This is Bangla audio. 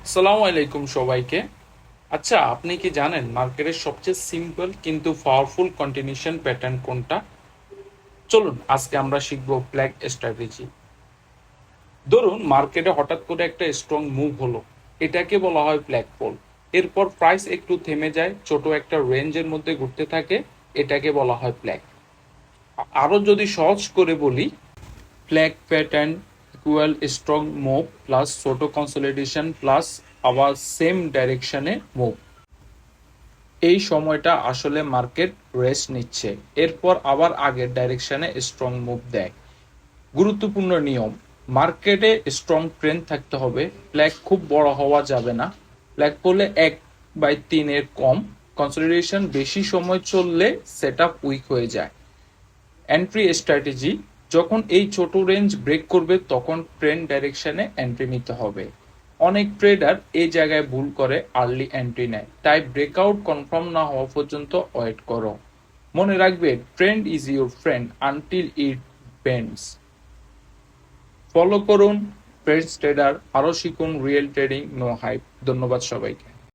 আসসালামু আলাইকুম সবাইকে। আচ্ছা, আপনি কি জানেন মার্কেটের সবচেয়ে সিম্পল কিন্তু পাওয়ারফুল কন্টিনিউশন প্যাটার্ন কোনটা? চলুন আজকে আমরা শিখব ফ্ল্যাগ স্ট্র্যাটেজি। ধরুন মার্কেটে হঠাৎ করে একটা স্ট্রং মুভ হলো, এটাকে বলা হয় ফ্ল্যাগ ফল। এরপর প্রাইস একটু থেমে যায়, ছোট একটা রেঞ্জের মধ্যে ঘুরতে থাকে, এটাকে বলা হয় ফ্ল্যাগ। আরো যদি সহজ করে বলি, flag pattern equal strong move plus ছোট কনসলিডেশন প্লাস আবার সেম ডাইরেকশনে মুভ। এই সময়টা আসলে মার্কেট রেস্ট নিচ্ছে, এরপর আবার আগের ডাইরেকশনে স্ট্রং মুভ দেয়। গুরুত্বপূর্ণ নিয়ম: মার্কেটে স্ট্রং ট্রেন্ড থাকতে হবে, ফ্ল্যাগ খুব বড় হওয়া যাবে না। ফ্ল্যাগ পড়লে 1/3 এর কম, কনসলিডেশন বেশি সময় চললে সেট আপ উইক হয়ে যায়। এন্ট্রি স্ট্র্যাটেজি: যখন এই ছোট রেঞ্জ ব্রেক করবে তখন ট্রেন্ড ডাইরেকশনে এন্ট্রি নিতে হবে। অনেক ট্রেডার এই জায়গায় ভুল করে আর্লি এন্ট্রি নেয়, তাই ব্রেকআউট কনফার্ম না হওয়া পর্যন্ত ওয়েট করো। মনে রাখবে, trend is your friend until it bends. Follow করুন ফ্রেন্ডস ট্রেডার, আরও শিখুন রিয়েল ট্রেডিং নো হাইপ। ধন্যবাদ সবাইকে।